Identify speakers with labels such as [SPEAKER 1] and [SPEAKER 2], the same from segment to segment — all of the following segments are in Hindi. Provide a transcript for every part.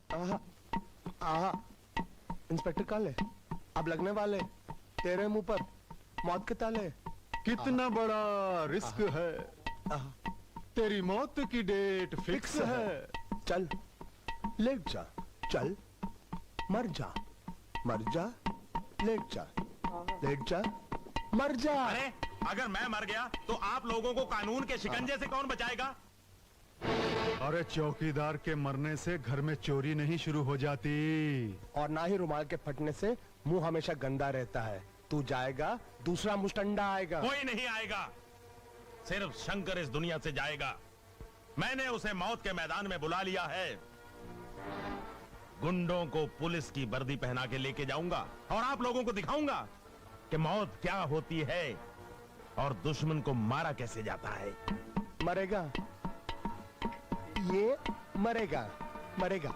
[SPEAKER 1] आहा, आहा, इंस्पेक्टर काले, अब लगने वाले तेरे मुंह पर मौत के ताले।
[SPEAKER 2] कितना बड़ा रिस्क है, तेरी मौत की डेट फिक्स है।
[SPEAKER 1] चल लेट जा, चल मर जा, मर जा, लेट जा, लेट जा, मर जा।
[SPEAKER 3] अरे अगर मैं मर गया तो आप लोगों को कानून के शिकंजे से कौन बचाएगा?
[SPEAKER 2] अरे चौकीदार के मरने से घर में चोरी नहीं शुरू हो जाती,
[SPEAKER 1] और ना ही रुमाल के फटने से मुंह हमेशा गंदा रहता है। तू जाएगा, दूसरा मुस्टंडा आएगा।
[SPEAKER 3] कोई नहीं आएगा, सिर्फ शंकर इस दुनिया से जाएगा। मैंने उसे मौत के मैदान में बुला लिया है। गुंडों को पुलिस की वर्दी पहना के लेके जाऊंगा और आप लोगों को दिखाऊंगा कि मौत क्या होती है और दुश्मन को मारा कैसे जाता है।
[SPEAKER 1] मरेगा, ये मरेगा, मरेगा।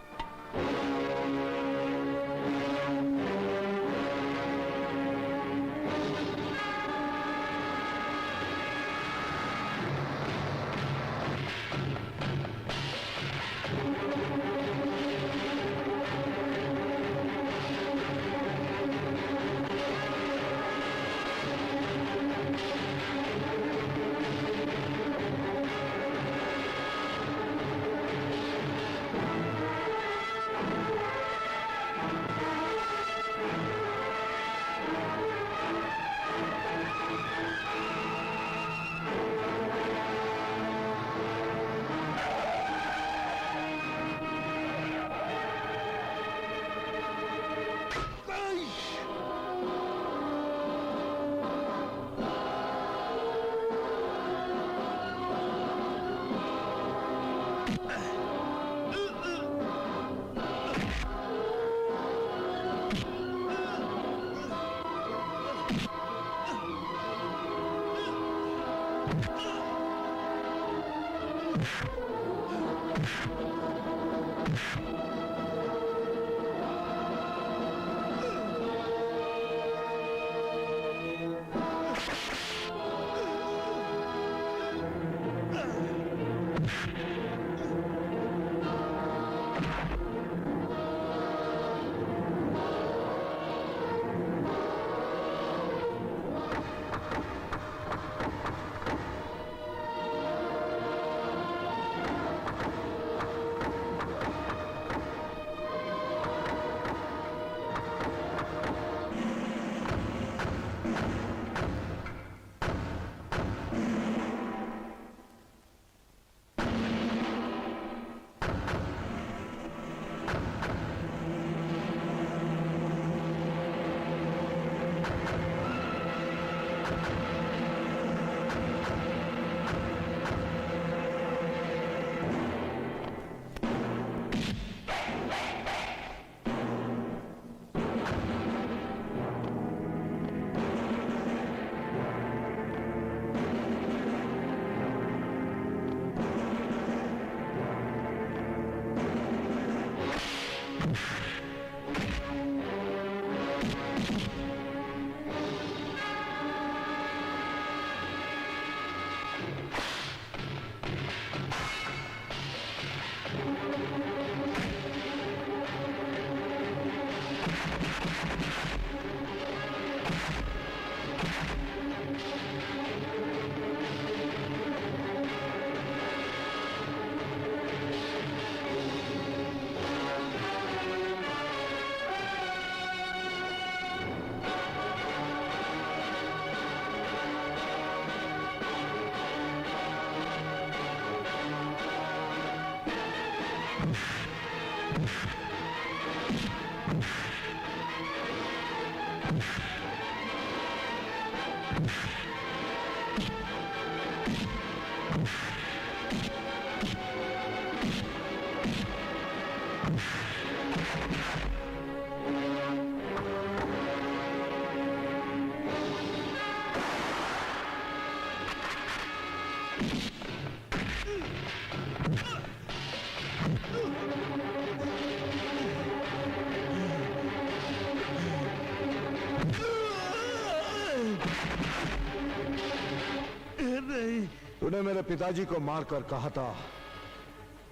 [SPEAKER 2] तूने मेरे पिताजी को मारकर कहा था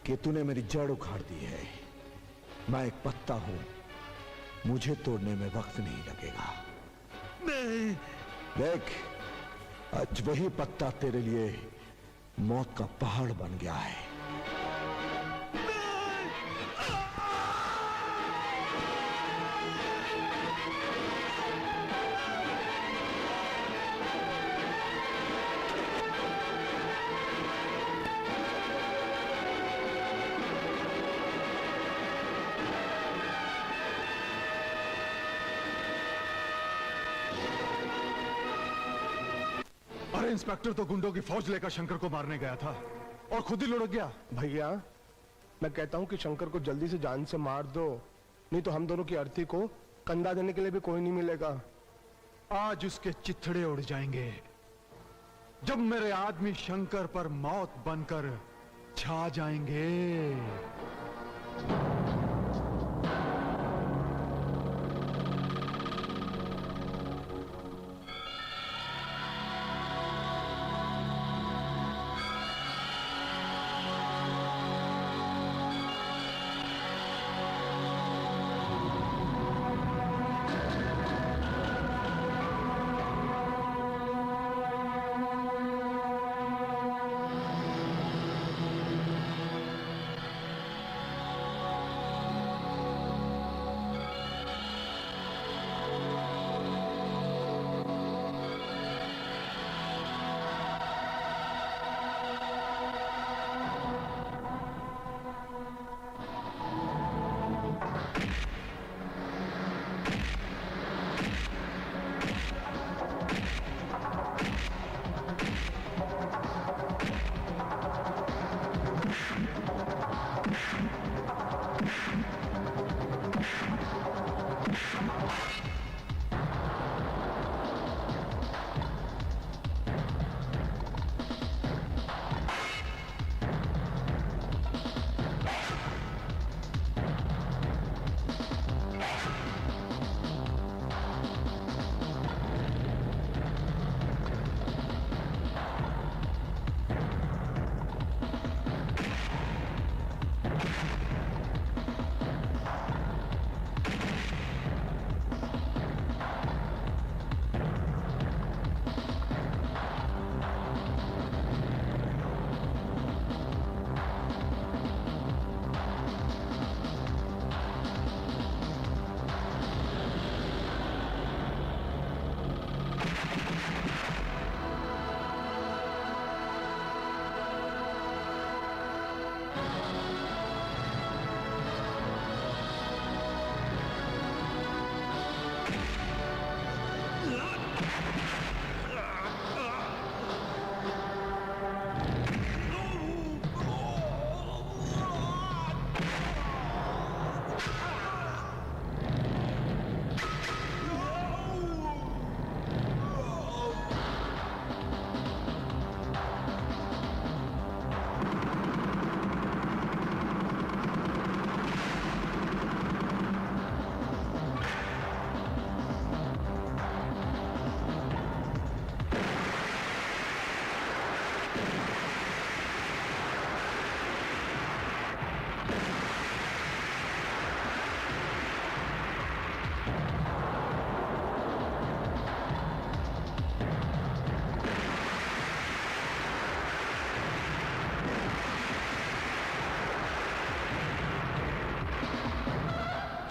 [SPEAKER 2] कि तूने मेरी जड़ उखाड़ दी है।
[SPEAKER 4] मैं एक पत्ता हूं, मुझे तोड़ने में वक्त नहीं लगेगा।
[SPEAKER 3] नहीं।
[SPEAKER 4] देख, आज वही पत्ता तेरे लिए मौत का पहाड़ बन गया है।
[SPEAKER 2] अरे इंस्पेक्टर तो गुंडों की फौज लेकर शंकर को मारने गया था और खुद ही लुढ़क गया।
[SPEAKER 1] भैया, मैं कहता हूँ कि शंकर को जल्दी से जान से मार दो, नहीं तो हम दोनों की अर्थी को कंधा देने के लिए भी कोई नहीं मिलेगा।
[SPEAKER 2] आज उसके चिथड़े उड़ जाएंगे जब मेरे आदमी शंकर पर मौत बनकर छा जाएंगे।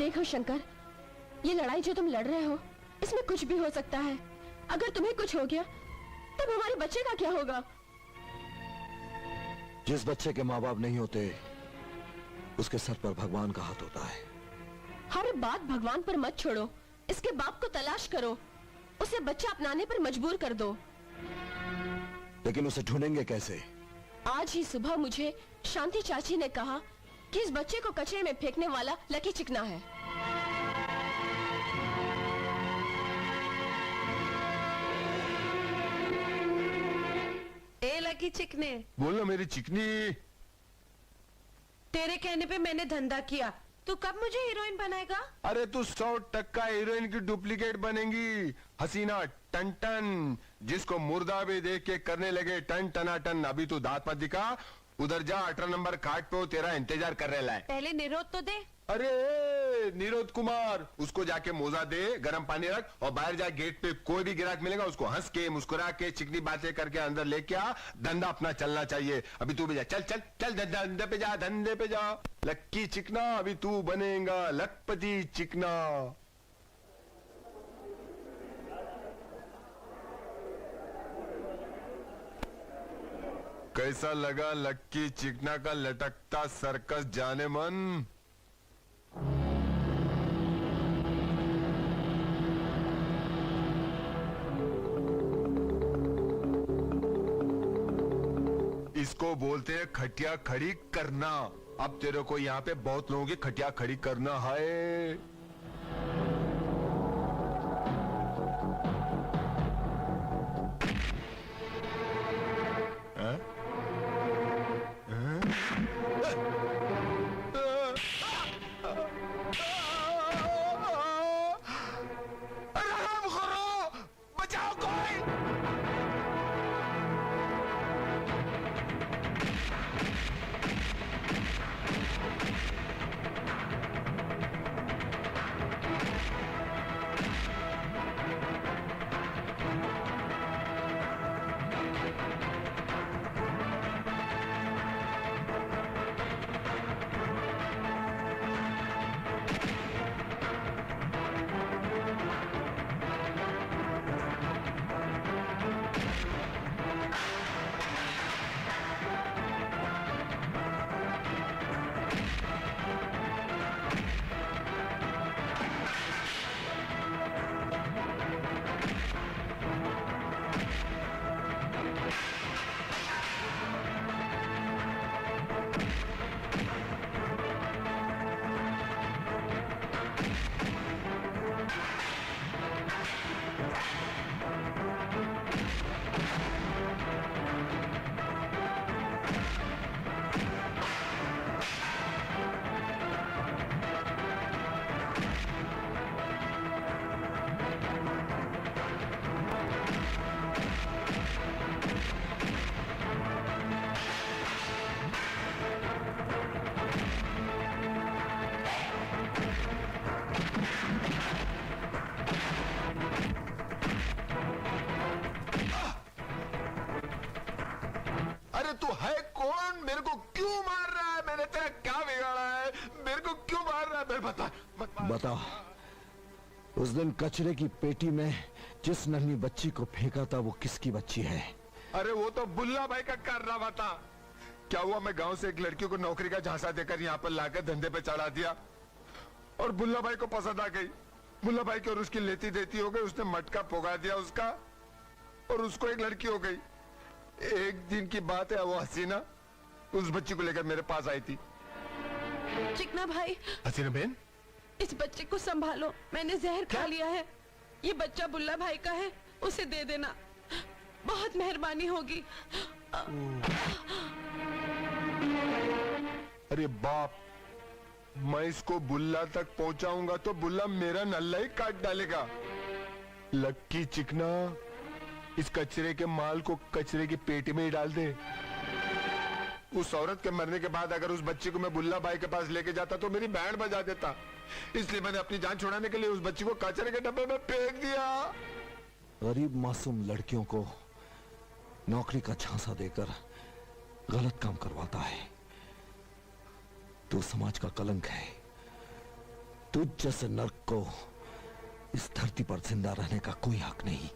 [SPEAKER 5] देखो शंकर, ये लड़ाई जो तुम लड़ रहे हो, इसमें कुछ भी हो सकता है। अगर तुम्हें कुछ हो गया, तब हमारे बच्चे का क्या होगा?
[SPEAKER 4] जिस बच्चे के माँ बाप नहीं होते, उसके सर पर भगवान का हाथ होता है।
[SPEAKER 5] हर बात भगवान पर मत छोड़ो, इसके बाप को तलाश करो, उसे बच्चा अपनाने पर मजबूर कर दो।
[SPEAKER 4] लेकिन उसे ढूंढेंगे कैसे?
[SPEAKER 5] आज ही सुबह मुझे शांति चाची ने कहा कि इस बच्चे को कचरे में फेंकने वाला लकी चिकना है।
[SPEAKER 6] ए लकी चिकने,
[SPEAKER 1] बोलो मेरी चिकनी।
[SPEAKER 6] तेरे कहने पे मैंने धंधा किया, तू कब मुझे हीरोइन बनाएगा?
[SPEAKER 1] अरे तू 100% हीरोइन की डुप्लीकेट बनेगी। हसीना टन टन, जिसको मुर्दा भी देख के करने लगे टन टना टन। अभी तू दांत मत दिखा, उधर जा 18 नंबर खाट पे, तेरा इंतजार कर रहा है।
[SPEAKER 6] पहले निरोध तो दे।
[SPEAKER 1] अरे नीरज कुमार, उसको जाके मोजा दे, गर्म पानी रख और बाहर जा, गेट पे कोई भी ग्राहक मिलेगा उसको हंस के मुस्कुरा के चिकनी बातें करके अंदर लेके आ। धंधा अपना चलना चाहिए। अभी तू भी जा, चल चल चल, धंधे पे जा, धंधे पे जा। लक्की चिकना, अभी तू बनेगा लखपति चिकना। कैसा लगा लक्की चिकना का लटकता सर्कस जाने मन? इसको बोलते हैं खटिया खड़ी करना। अब तेरे को यहाँ पे बहुत लोगों की खटिया खड़ी करना है। तू है कौन? मेरे को क्यों मार रहा है? मैंने तेरा क्या बिगाड़ा है? मेरे को क्यों मार रहा है? मेरे
[SPEAKER 4] बता। उस दिन कचरे की पेटी में जिस नन्ही बच्ची को फेंका था वो किसकी बच्ची है?
[SPEAKER 1] अरे वो तो बुल्ला भाई का कारनामा था। क्या हुआ, मैं गांव से एक लड़की को नौकरी का झांसा देकर यहाँ पर लाकर धंधे पे चढ़ा दिया और बुल्ला भाई को पसंद आ गई। बुल्ला भाई की और उसकी लेती देती हो गई। उसने मटका पोगा दिया उसका और उसको एक लड़की हो गई। एक दिन की बात है, वो हसीना उस बच्ची को लेकर मेरे पास आई थी।
[SPEAKER 6] चिकना भाई,
[SPEAKER 1] हसीना बहन,
[SPEAKER 6] इस बच्चे को संभालो, मैंने जहर खा लिया है। ये बच्चा बुल्ला भाई का है, उसे दे देना, बहुत मेहरबानी होगी।
[SPEAKER 1] अरे बाप, मैं इसको बुल्ला तक पहुंचाऊंगा तो बुल्ला मेरा नल्ला ही काट डालेगा। लक्की चिकना, इस कचरे के माल को कचरे की पेटी में ही डाल दे। उस औरत के मरने के बाद अगर उस बच्ची को मैं बुल्ला भाई के पास लेके जाता तो मेरी बैंड बजा देता। इसलिए मैंने अपनी जान छुड़ाने के लिए उस बच्ची को कचरे के डब्बे में फेंक दिया।
[SPEAKER 4] गरीब मासूम लड़कियों को नौकरी का झांसा देकर गलत काम करवाता है। तू समाज का कलंक है। तुझ जैसे नर्क को इस धरती पर जिंदा रहने का कोई हक नहीं।